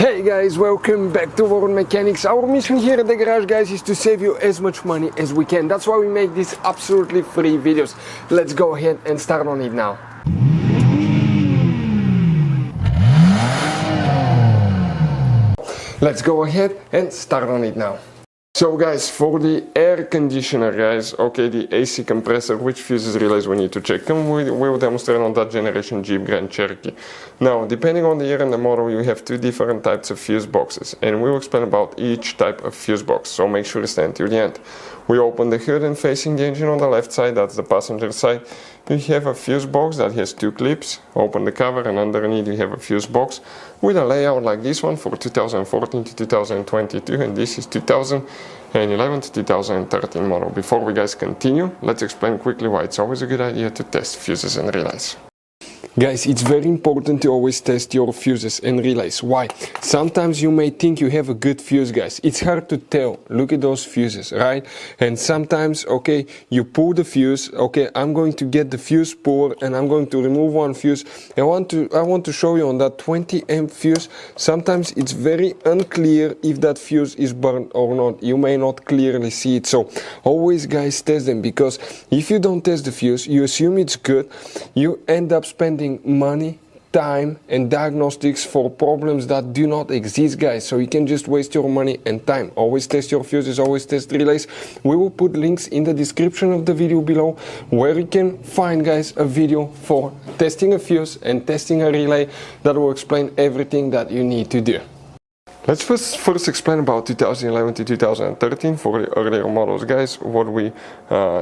Hey guys, welcome back to World Mechanics. Our mission here at the garage, guys, is to save you as much money as we can. That's why we make these absolutely free videos. Let's go ahead and start on it now. Let's go ahead and start on it now. So guys, for the air conditioner, guys, okay, the AC compressor, which fuses relays we need to check, and we will demonstrate on that generation Jeep Grand Cherokee. Now, depending on the year and the model, you have two different types of fuse boxes, and we will explain about each type of fuse box, so make sure to stay until the end. We open the hood and facing the engine on the left side, that's the passenger side. You have a fuse box that has two clips. Open the cover and underneath you have a fuse box with a layout like this one for 2014 to 2022, and this is 2011 to 2013 model. Before we guys continue, let's explain quickly why it's always a good idea to test fuses and relays. Guys, it's very important to always test your fuses and relays. Why? Sometimes you may think you have a good fuse, guys. It's hard to tell. Look at those fuses, right? And sometimes, okay, you pull the fuse. Okay, I'm going to get the fuse puller and I'm going to remove one fuse. I want to show you on that 20 amp fuse. Sometimes it's very unclear if that fuse is burned or not. You may not clearly see it. So always, guys, test them, because if you don't test the fuse, you assume it's good. You end up spending money, time and diagnostics for problems that do not exist, guys. So you can just waste your money and time. Always test your fuses, always test relays. We will put links in the description of the video below where you can find, guys, a video for testing a fuse and testing a relay that will explain everything that you need to do. Let's first explain about 2011 to 2013 for the earlier models, guys. What we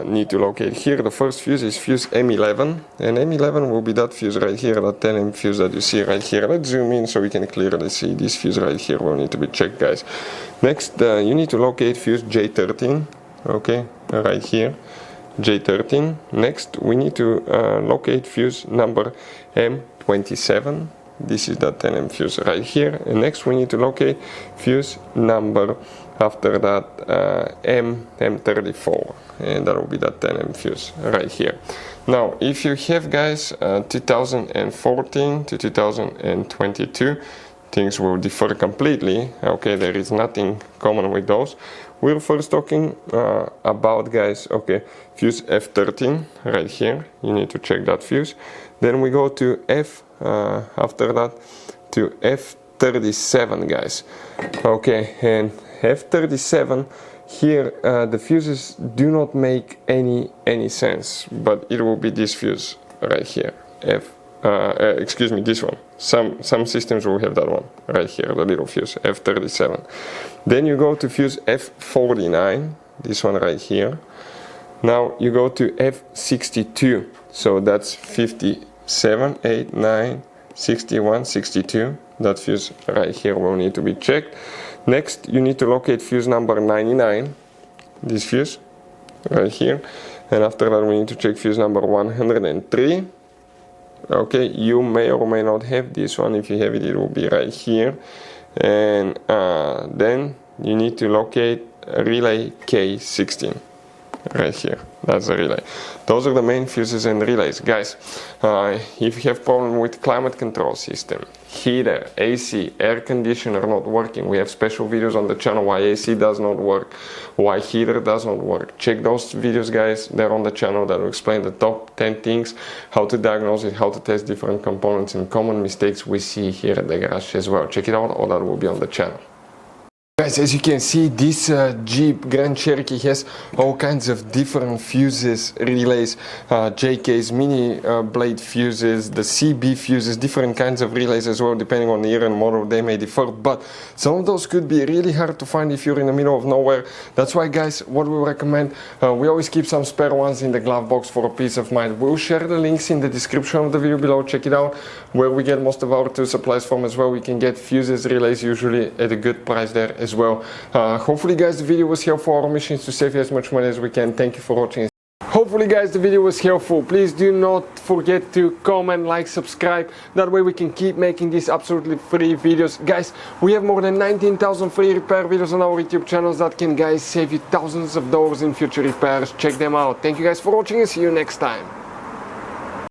need to locate here. The first fuse is fuse M11, and M11 will be that fuse right here, that 10 amp fuse that you see right here. Let's zoom in so we can clearly see this fuse right here will need to be checked, guys. Next, you need to locate fuse J13, okay, right here, J13. Next, we need to locate fuse number M27. This is that 10 amp fuse right here. And next we need to locate fuse number after that M34, and that will be that 10 amp fuse right here. Now if you have, guys, 2014 to 2022, things will differ completely. Okay, there is nothing common with those. We're first talking about, guys, okay, fuse F13 right here. You need to check that fuse. Then we go to after that to F37, guys. Okay, and F37 here, the fuses do not make any sense, but it will be this fuse right here. Excuse me, this one. Some systems will have that one right here, the little fuse F37. Then you go to fuse F49, this one right here. Now you go to F62, so that's 57, 8, 9, 61, 62. That fuse right here will need to be checked. Next, you need to locate fuse number 99, this fuse right here. And after that, we need to check fuse number 103. Okay, you may or may not have this one. If you have it, it will be right here. And then you need to locate relay K16 right here. That's the relay. Those are the main fuses and relays, guys. If you have problem with climate control system, heater, AC, air conditioner not working, we have special videos on the channel why AC does not work, why heater does not work. Check those videos, guys. They're on the channel that will explain the top 10 things, how to diagnose it, how to test different components, and common mistakes we see here at the garage as well. Check it out, all that will be on the channel. Guys, as you can see, this Jeep Grand Cherokee has all kinds of different fuses, relays, JKs, mini blade fuses, the CB fuses, different kinds of relays as well. Depending on the year and model, they may differ, but some of those could be really hard to find if you're in the middle of nowhere. That's why, guys, what we recommend, we always keep some spare ones in the glove box for a peace of mind. We'll share the links in the description of the video below. Check it out, where we get most of our tool supplies from as well. We can get fuses, relays, usually at a good price there as well. Hopefully, guys, the video was helpful. Our mission is to save you as much money as we can. Thank you for watching. Hopefully, guys, the video was helpful. Please do not forget to comment, like, subscribe. That way we can keep making these absolutely free videos. Guys, we have more than 19,000 free repair videos on our YouTube channels that can, guys, save you thousands of dollars in future repairs. Check them out. Thank you guys for watching and see you next time.